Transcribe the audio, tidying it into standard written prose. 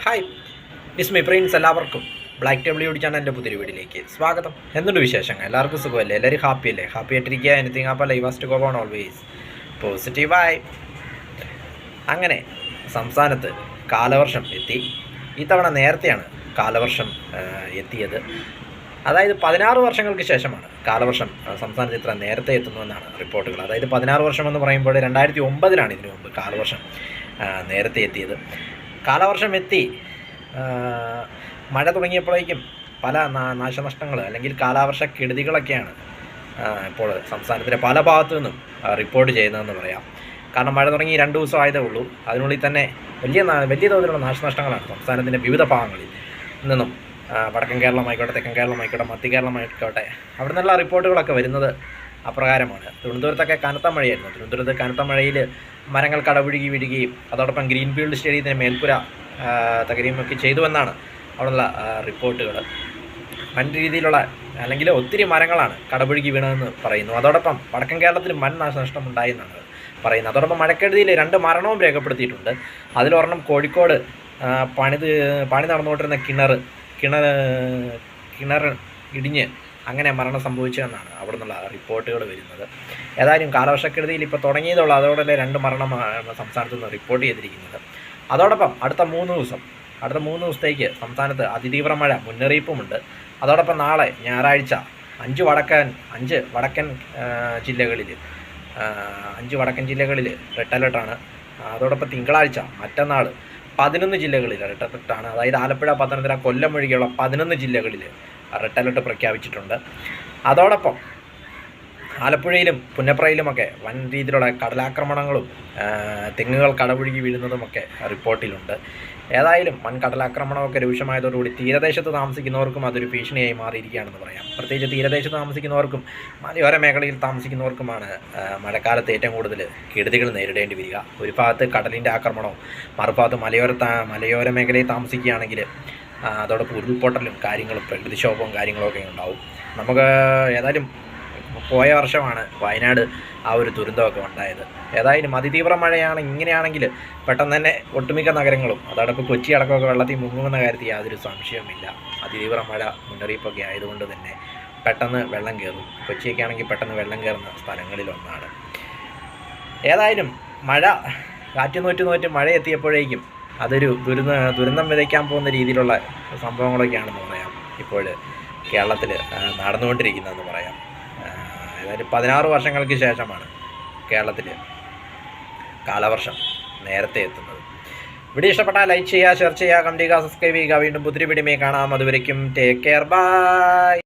Hi, is my friends. എല്ലാവർക്കും black table ചാനലിൻ്റെ പുതിയ വീഡിയോയിലേക്ക് സ്വാഗതം. എന്തുണ്ട് വിശേഷങ്ങൾ? എല്ലാവർക്കും സുഖമല്ലേ? എല്ലാവരും ഹാപ്പി അല്ലേ? ഹാപ്പി ആയിട്ടിരിക്കുക. എനിത്തിങ് അപ്പോൾ live first go on always പോസിറ്റീവായി. അങ്ങനെ സംസ്ഥാനത്ത് കാലവർഷം എത്തി. ഇത്തവണ നേരത്തെയാണ് കാലവർഷം എത്തിയത്. അതായത് 16 വർഷങ്ങൾക്ക് ശേഷമാണ് കാലവർഷം സംസ്ഥാനത്ത് ഇത്ര നേരത്തെ എത്തുന്നുവെന്നാണ് റിപ്പോർട്ടുകൾ. അതായത് 16 വർഷം എന്ന് പറയുമ്പോൾ 2009 ഇതിനു മുമ്പ് കാലവർഷം നേരത്തെ എത്തിയത്. കാലവർഷം എത്തി മഴ തുടങ്ങിയപ്പോഴേക്കും പല നാശനഷ്ടങ്ങൾ അല്ലെങ്കിൽ കാലവർഷക്കെടുതികളൊക്കെയാണ് ഇപ്പോൾ സംസ്ഥാനത്തിൻ്റെ പല ഭാഗത്തു നിന്നും റിപ്പോർട്ട് ചെയ്യുന്നതെന്ന് പറയാം. കാരണം മഴ തുടങ്ങി 2 ദിവസം ആയതേ ഉള്ളൂ. അതിനുള്ളിൽ തന്നെ വലിയ തോതിലുള്ള നാശനഷ്ടങ്ങളാണ് സംസ്ഥാനത്തിൻ്റെ വിവിധ ഭാഗങ്ങളിൽ നിന്നും. വടക്കൻ കേരളമായിക്കോട്ടെ, തെക്കൻ കേരളമായിക്കോട്ടെ, മധ്യ കേരളമായിക്കോട്ടെ, അവിടെ നിന്നുള്ള റിപ്പോർട്ടുകളൊക്കെ വരുന്നത് അപ്രകാരമാണ്. തിരുവനന്തപുരത്തൊക്കെ കനത്ത മഴയായിരുന്നു. തിരുവനന്തപുരത്ത് കനത്ത മഴയിൽ മരങ്ങൾ കടപുഴുകി വീഴുകയും അതോടൊപ്പം ഗ്രീൻഫീൽഡ് സ്റ്റേഡിയത്തിന് മേൽപ്പുര തകരുകയൊക്കെ ചെയ്തുവെന്നാണ് അവിടെയുള്ള റിപ്പോർട്ടുകൾ. വൻ രീതിയിലുള്ള അല്ലെങ്കിൽ ഒത്തിരി മരങ്ങളാണ് കടപുഴുകി വീണതെന്ന് പറയുന്നു. അതോടൊപ്പം വടക്കൻ കേരളത്തിൽ വൻ നാശനഷ്ടം ഉണ്ടായെന്നാണ് പറയുന്നത്. അതോടൊപ്പം മഴക്കെടുതിയിൽ 2 മരണവും രേഖപ്പെടുത്തിയിട്ടുണ്ട്. അതിലൊരെണ്ണം കോഴിക്കോട് പണി നടന്നുകൊണ്ടിരുന്ന കിണർ ഇടിഞ്ഞ് അങ്ങനെ മരണം സംഭവിച്ചതെന്നാണ് അവിടെ നിന്നുള്ള റിപ്പോർട്ടുകൾ വരുന്നത്. ഏതായാലും കാലവർഷക്കെടുതിയിൽ ഇപ്പോൾ തുടങ്ങിയതുള്ള അതോടെ 2 മരണം സംസ്ഥാനത്ത് നിന്ന് റിപ്പോർട്ട് ചെയ്തിരിക്കുന്നത്. അതോടൊപ്പം അടുത്ത 3 ദിവസത്തേക്ക് സംസ്ഥാനത്ത് അതിതീവ്ര മഴ മുന്നറിയിപ്പുമുണ്ട്. അതോടൊപ്പം നാളെ ഞായറാഴ്ച 5 വടക്കൻ ജില്ലകളിൽ റെഡ് അലർട്ടാണ്. അതോടൊപ്പം തിങ്കളാഴ്ച മറ്റന്നാൾ 11 ജില്ലകളിൽ റെഡ് അലർട്ടാണ്. അതായത് ആലപ്പുഴ, പത്തനംതിട്ട, കൊല്ലം ഒഴികെയുള്ള 11 ജില്ലകളിൽ റെഡ് അലർട്ട് പ്രഖ്യാപിച്ചിട്ടുണ്ട്. അതോടൊപ്പം ആലപ്പുഴയിലും പുന്നപ്രയിലുമൊക്കെ വൻ രീതിയിലുള്ള കടലാക്രമണങ്ങളും തെങ്ങുകൾ കടപുഴുകി വീഴുന്നതുമൊക്കെ റിപ്പോർട്ടിലുണ്ട്. ഏതായാലും വൻ കടലാക്രമണമൊക്കെ രൂക്ഷമായതോടുകൂടി തീരദേശത്ത് താമസിക്കുന്നവർക്കും അതൊരു ഭീഷണിയായി മാറിയിരിക്കുകയാണെന്ന് പറയാം. പ്രത്യേകിച്ച് തീരദേശത്ത് താമസിക്കുന്നവർക്കും മലയോര മേഖലയിൽ താമസിക്കുന്നവർക്കുമാണ് മഴക്കാലത്ത് ഏറ്റവും കൂടുതൽ കെടുതികൾ നേരിടേണ്ടി വരിക. ഒരു ഭാഗത്ത് കടലിൻ്റെ ആക്രമണവും മറുഭാഗത്ത് മലയോര മേഖലയിൽ താമസിക്കുകയാണെങ്കിൽ അതോടൊപ്പം ഉരുൾപൊട്ടലും കാര്യങ്ങളും പ്രകൃതിക്ഷോഭവും കാര്യങ്ങളൊക്കെ ഉണ്ടാവും. നമുക്ക് ഏതായാലും പോയ വർഷമാണ് വയനാട് ആ ഒരു ദുരന്തമൊക്കെ ഉണ്ടായത്. ഏതായാലും അതിതീവ്ര മഴയാണ്. ഇങ്ങനെയാണെങ്കിൽ പെട്ടെന്ന് തന്നെ ഒട്ടുമിക്ക നഗരങ്ങളും അതോടൊപ്പം കൊച്ചി അടക്കമൊക്കെ വെള്ളത്തിൽ മുങ്ങുമെന്ന കാര്യത്തിൽ യാതൊരു സംശയവുമില്ല. അതിതീവ്ര മഴ മുന്നറിയിപ്പൊക്കെ ആയതുകൊണ്ട് തന്നെ പെട്ടെന്ന് വെള്ളം കയറും. കൊച്ചിയൊക്കെ ആണെങ്കിൽ പെട്ടെന്ന് വെള്ളം കയറുന്ന സ്ഥലങ്ങളിലൊന്നാണ്. ഏതായാലും മഴ കാറ്റ് മഴ എത്തിയപ്പോഴേക്കും അതൊരു ദുരന്തം വിതയ്ക്കാൻ പോകുന്ന രീതിയിലുള്ള സംഭവങ്ങളൊക്കെയാണെന്ന് പറയാം ഇപ്പോൾ കേരളത്തിൽ നടന്നുകൊണ്ടിരിക്കുന്നതെന്ന് പറയാം. ഏതായാലും 16 വർഷങ്ങൾക്ക് ശേഷമാണ് കേരളത്തിൽ കാലവർഷം നേരത്തെ എത്തുന്നത്. വീഡിയോ ഇഷ്ടപ്പെട്ടാൽ ലൈക്ക് ചെയ്യുക, ഷെയർ ചെയ്യുക, കമന്റ് ചെയ്യുക, സബ്സ്ക്രൈബ് ചെയ്യുക. വീണ്ടും പുതിയ വീഡിയോയിൽ കാണാം. അതുവരയ്ക്കും ടേക്ക് കെയർ, ബൈ.